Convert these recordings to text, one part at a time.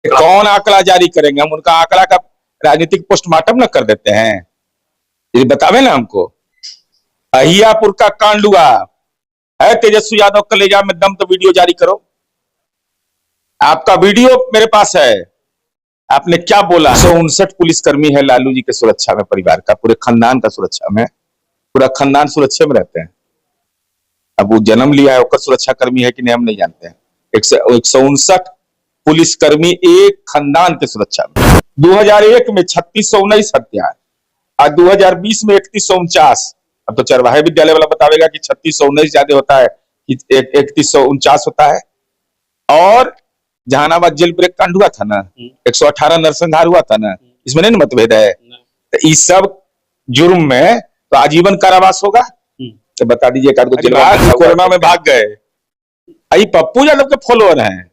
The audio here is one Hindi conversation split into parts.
कौन आंकड़ा जारी करेंगे? हम उनका आंकड़ा का राजनीतिक पोस्टमार्टम न कर देते हैं? ये बतावे ना हमको। अहियापुर का कांड हुआ है, तेजस्वी यादव कलेजा में दम, तो वीडियो जारी करो। आपका वीडियो मेरे पास है, आपने क्या बोला? 159 पुलिसकर्मी है लालू जी के सुरक्षा में, परिवार का, पूरे खानदान का सुरक्षा में, पूरा खानदान सुरक्षा में रहते हैं। अब वो जन्म लिया है, उसका सुरक्षा कर्मी है कि नहीं हम नहीं जानते हैं। 159 पुलिसकर्मी एक खानदान के सुरक्षा में। 2001 में 3619 हत्या, आज 2020 में 3149। अब तो चरवाहे विद्यालय वाला बतावेगा कि 3619 ज्यादा होता है कि 3149 होता है। और जहानाबाद जेल ब्रेक कांड हुआ था ना, 118 नरसंहार हुआ था ना, इसमें नहीं मतभेद है। तो इस सब जुर्म में तो आजीवन कारावास होगा। तो बता दीजिए, कोरोना में भाग गए। अभी पप्पू यादव के फॉलोअर हैं।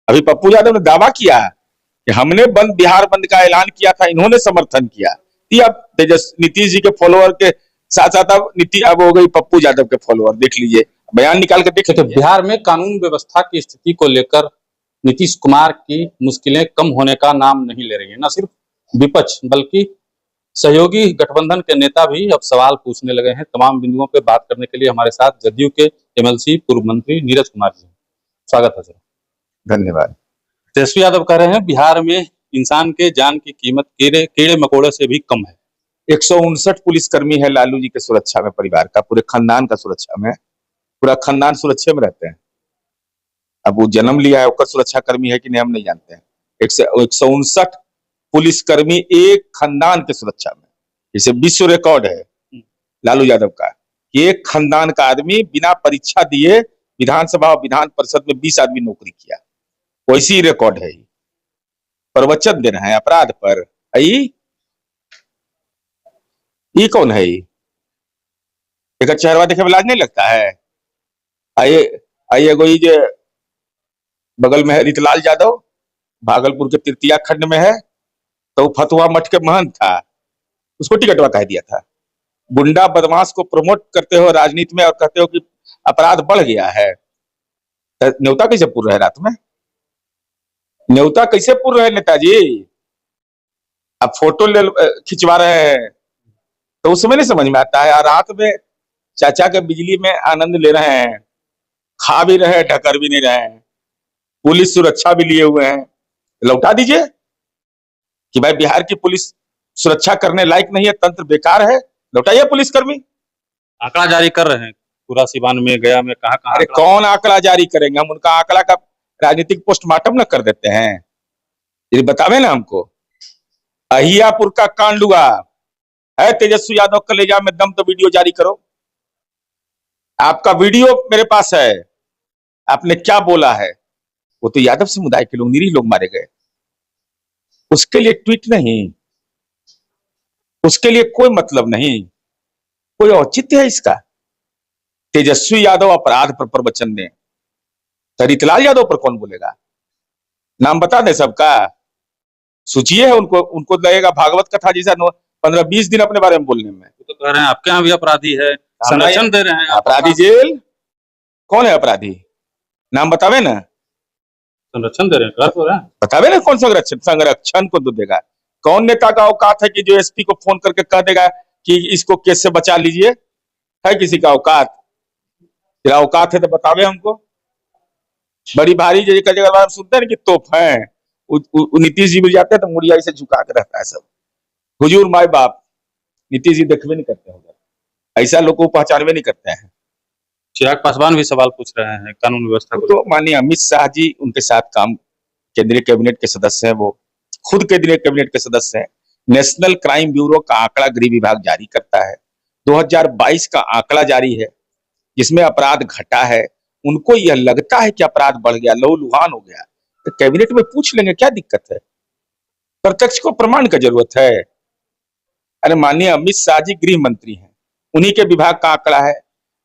अभी पप्पू यादव ने दावा किया कि हमने बिहार बंद का ऐलान किया था, इन्होंने समर्थन किया। अब नीतीश जी के फॉलोअर के साथ साथ अब हो गई पप्पू यादव के फॉलोअर। देख लीजिए, बयान निकाल के देख लीजिए। बिहार में कानून व्यवस्था की स्थिति को लेकर नीतीश कुमार की मुश्किलें कम होने का नाम नहीं ले रही है। न सिर्फ विपक्ष बल्कि सहयोगी गठबंधन के नेता भी अब सवाल पूछने लगे हैं। तमाम बिंदुओं पर बात करने के लिए हमारे साथ जदयू के एमएलसी पूर्व मंत्री नीरज कुमार जी, स्वागत है सर। धन्यवाद। तेजस्वी यादव कह रहे हैं बिहार में इंसान के जान की कीमत कीड़े मकोड़े से भी कम है। 159 पुलिसकर्मी है लालू जी के सुरक्षा में, परिवार का, पूरे खानदान का सुरक्षा में, पूरा खानदान सुरक्षा में रहते हैं। अब वो जन्म लिया है, उसका सुरक्षा कर्मी है कि नहीं हम नहीं जानते हैं। 159 पुलिसकर्मी एक खानदान के सुरक्षा में, इसे विश्व रिकॉर्ड है लालू यादव का। एक खानदान का आदमी बिना परीक्षा दिए विधानसभा और विधान परिषद में 20 आदमी नौकरी किया, वैसी रिकॉर्ड है। प्रवचन दे रहे हैं अपराध पर। ये कौन है? एक चेहरा देखे में लाज नहीं लगता है? आइए कोई जो बगल में है रीतलाल यादव, भागलपुर के तृतीया खंड में है, तो फतुहा मठ के महंत था, उसको टिकटवा कह दिया था। गुंडा बदमाश को प्रमोट करते हो राजनीति में और कहते हो कि अपराध बढ़ गया है। न्योता कैसे पूर्ण है? रात में न्योता कैसे पूर्ण है नेताजी? अब फोटो खिंचवा रहे हैं तो उस समय नहीं समझ में आता है। और रात में चाचा के बिजली में आनंद ले रहे हैं, खा भी रहे हैं, ढकर भी नहीं रहे हैं, पुलिस सुरक्षा भी लिए हुए हैं। लौटा दीजिए कि भाई बिहार की पुलिस सुरक्षा करने लायक नहीं है, तंत्र बेकार है, लौटाइए पुलिसकर्मी। आंकड़ा जारी कर रहे हैं पूरा सीवान में, गया में, कहां। अरे कौन आंकड़ा जारी करेंगे? हम उनका आंकड़ा का राजनीतिक पोस्टमार्टम न कर देते हैं? ये बतावे ना हमको। अहियापुर का कांड हुआ है, तेजस्वी यादव कलेजा में दम, तो वीडियो जारी करो। आपका वीडियो मेरे पास है, आपने क्या बोला है? वो तो यादव समुदाय के लोग, निरीह लोग मारे गए, उसके लिए ट्वीट नहीं, उसके लिए कोई मतलब नहीं, कोई औचित्य है इसका? तेजस्वी यादव अपराध पर प्रवचन दें, रीतलाल यादव पर कौन बोलेगा? नाम बता दे सबका, सूचिए है उनको। उनको लगेगा भागवत कथा जैसा 15-20 दिन अपने बारे में बोलने में। तो कह रहे हैं आपके यहाँ भी अपराधी है, संरक्षण दे रहे हैं। अपराधी जेल? कौन है अपराधी? नाम बतावे ना। संरक्षण दे रहे हैं, बतावे ना कौन संरक्षण? संरक्षण को तो देगा कौन? नेता का औकात है कि जो एसपी को फोन करके कह देगा कि इसको केस से बचा लीजिए? है किसी का औकात? तेरा औकात है तो बतावे हमको। बड़ी भारी जगह सुनते हैं कि तोप है, नीतीश जी भी जाते हैं तो मुड़िया से झुका के रहता है सब। हुजूर माई बाप नीतीश जी देखवे नहीं करते होंगे, ऐसा लोग को पहचानवे नहीं करते हैं। चिराग पासवान भी सवाल पूछ रहे हैं कानून व्यवस्था को। तो माननीय अमित शाह जी उनके साथ काम, केंद्रीय कैबिनेट के सदस्य हैं, वो खुद केंद्रीय कैबिनेट के सदस्य हैं। नेशनल क्राइम ब्यूरो का आंकड़ा गृह विभाग जारी करता है, 2022 का आंकड़ा जारी है जिसमें अपराध घटा है। उनको यह लगता है कि अपराध बढ़ गया, लहूलुहान हो गया, तो कैबिनेट में पूछ लेंगे, क्या दिक्कत है? प्रत्यक्ष को प्रमाण का जरूरत है। अरे माननीय अमित शाह जी गृह मंत्री हैं, उन्हीं के विभाग का आंकड़ा है।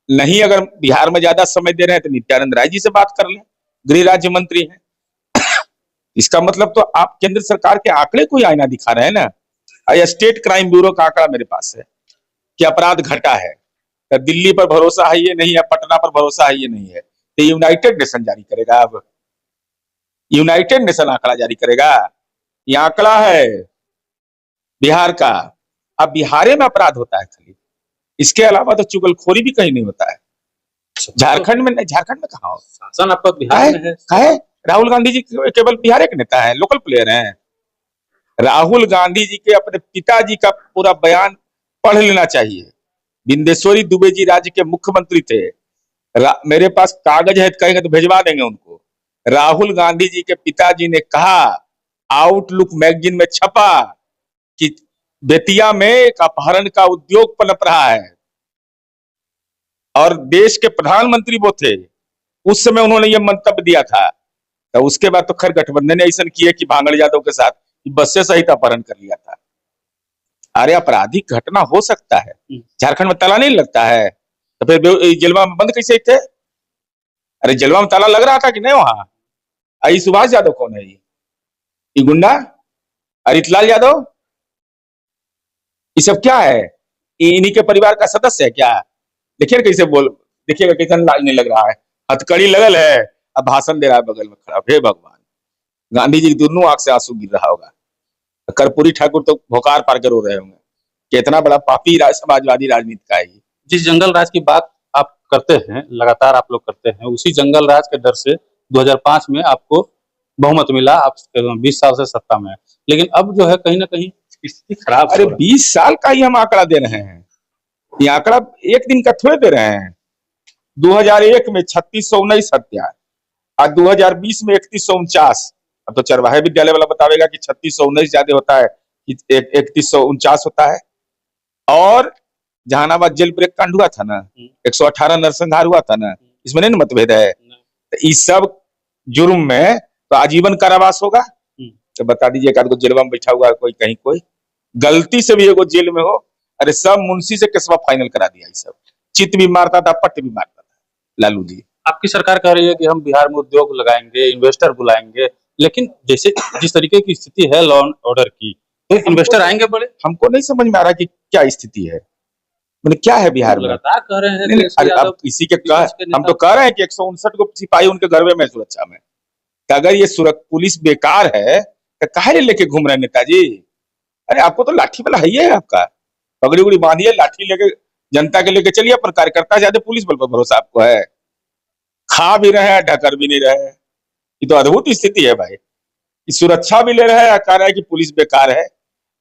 नहीं अगर बिहार में ज्यादा समय दे रहे हैं तो नित्यानंद राय जी से बात कर लें, गृह राज्य मंत्री हैं। इसका मतलब तो आप केंद्र सरकार के आंकड़े को ही आईना दिखा रहे हैं ना। स्टेट क्राइम ब्यूरो का आंकड़ा मेरे पास है कि अपराध घटा है। तो दिल्ली पर भरोसा है ये नहीं है, पटना पर भरोसा है ये नहीं है, तो यूनाइटेड नेशन जारी करेगा। अब यूनाइटेड नेशन आंकड़ा जारी करेगा? ये आंकड़ा है बिहार का। अब बिहार में अपराध होता है खाली, इसके अलावा तो चुगलखोरी भी कहीं नहीं होता है। झारखंड में नहीं, झारखंड में कहाँ हो? शासन आपका बिहार में है। काहे? राहुल गांधी जी केवल बिहार के नेता है, लोकल प्लेयर हैं। राहुल गांधी जी के अपने पिताजी का पूरा बयान पढ़ लेना चाहिए। बिंदेश्वरी दुबे जी राज्य के मुख्यमंत्री थे। मेरे पास कागज है, कहेंगे तो भेजवा देंगे उनको। राहुल गांधी जी के पिताजी ने कहा, आउटलुक मैगजीन में छपा कि बेतिया में एक अपहरण का उद्योग पनप रहा है, और देश के प्रधानमंत्री वो थे उस समय, उन्होंने ये मंतव्य दिया था। तो उसके बाद तो खैर गठबंधन ने ऐसा किया कि भांगड़ यादव के साथ बस से सहित अपहरण कर लिया था। अरे आपराधिक घटना हो सकता है, झारखंड में ताला नहीं लगता है तो फिर जेलवा में बंद कैसे थे? अरे जेलवा में ताला लग रहा था कि नहीं वहां? आई सुभाष यादव कौन है? ये गुंडा हरितलाल यादव, ये सब क्या है? इन्हीं के परिवार का सदस्य है क्या? देखिए ना कैसे बोल, देखिएगा कैसा लाज नहीं लग रहा है, हथकड़ी लगल है, अब भाषण दे रहा है बगल में खड़ा। हे भगवान, गांधी जी दोनों आंख से आंसू गिर रहा होगा। कर्पूरी ठाकुर तो भोकार पार कर रो रहे होंगे कि इतना बड़ा पापी समाजवादी राजनीति का है। जिस जंगल राज की बात आप करते हैं, लगातार आप लोग करते हैं, उसी जंगल राज के डर से 2005 में आपको बहुमत मिला, आप 20 साल से सत्ता में है। लेकिन अब जो है कहीं ना कहीं स्थिति खराब। अरे 20 साल का ही हम आंकड़ा दे रहे हैं, ये आंकड़ा एक दिन का थोड़े दे रहे हैं। 2001 में 3619 हत्या और 2020 में 3149। अब तो चरवाहे विद्यालय वाला बतावेगा कि 3619 ज्यादा होता है कि 3149 होता है। और जहानाबाद जेल ब्रेक कांड हुआ था ना, 118 नरसंहार हुआ था ना, इसमें नहीं मतभेद है। तो इस सब जुर्म में तो आजीवन कारावास होगा। तो बता दीजिए, एक आदमी जेल में बैठा हुआ है कोई, कहीं कोई गलती से भी एगो जेल में हो, अरे सब मुंशी से केसवा फाइनल करा दिया। ये सब चित भी मारता था, पट भी मारता था लालू जी। आपकी सरकार कह रही है कि हम बिहार में उद्योग लगाएंगे, इन्वेस्टर बुलाएंगे, लेकिन जैसे जिस तरीके की स्थिति है लॉ एंड ऑर्डर की, तो इन्वेस्टर आएंगे बड़े? हमको नहीं समझ में आ रहा कि क्या स्थिति है, मैंने क्या है बिहार में। लगातार कह रहे हैं नहीं, अरे अब इसी के हम तो कह रहे हैं कि 159 को सिपाही उनके घर में सुरक्षा में। तो अगर ये पुलिस बेकार है तो काहे लेके घूम रहे हैं नेताजी? अरे आपको तो लाठी वाला है आपका, पगड़ी उगड़ी बांधिए, लाठी लेके जनता के लेके चलिए, पर कार्यकर्ता ज्यादा पुलिस बल पर भरोसा आपको है। खा भी रहे हैं, ढकर भी नहीं रहे। ये तो अद्भुत स्थिति है भाई, सुरक्षा भी ले रहे हैं, कह रहे हैं कि पुलिस बेकार है।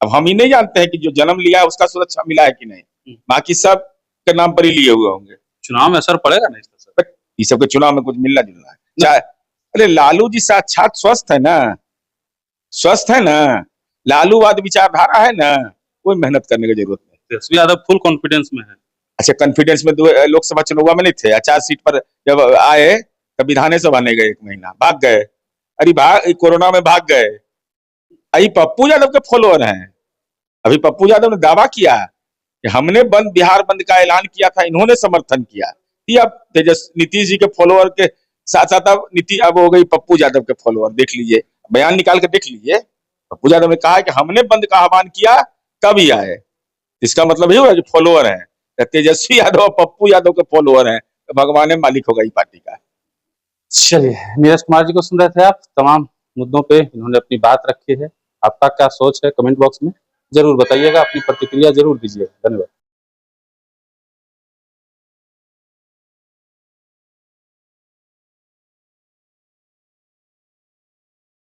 अब हम ही नहीं जानते हैं कि जो जन्म लिया है उसका सुरक्षा मिला है कि नहीं, बाकी सब के नाम पर ही लिए हुए होंगे। चुनाव में असर पड़ेगा नहीं इसका? ये सब के चुनाव में कुछ मिलना जुलना है चाहे? अरे लालू जी साक्षात स्वस्थ है ना, स्वस्थ है ना, लालूवाद विचारधारा है ना, कोई मेहनत करने की जरूरत नहीं। तेजस्वी यादव फुल कॉन्फिडेंस में है। अच्छा, कॉन्फिडेंस में लोकसभा चुनाव में नहीं थे, 4 सीट पर जब आए तब विधानसभा नहीं गए, 1 महीना भाग गए। अरे कोरोना में भाग गए। अभी पप्पू यादव के फॉलोअर हैं। अभी पप्पू यादव ने दावा किया कि हमने बिहार बंद का ऐलान किया था, इन्होंने समर्थन किया। अब नीतीश जी के फॉलोअर के साथ साथ अब हो गई पप्पू यादव के फॉलोअर। देख लीजिए, बयान निकाल के देख लीजिए, पप्पू यादव ने कहा कि हमने बंद का आह्वान किया तभी आए। इसका मतलब ये हुआ कि फॉलोअर है, तेजस्वी यादव और पप्पू यादव के फॉलोअर हैं, तो भगवान मालिक होगा पार्टी का। चलिए, नीरज कुमार जी को सुन रहे थे आप, तमाम मुद्दों पे इन्होंने अपनी बात रखी है। आपका क्या सोच है कमेंट बॉक्स में जरूर बताइएगा, अपनी प्रतिक्रिया जरूर दीजिएगा। धन्यवाद।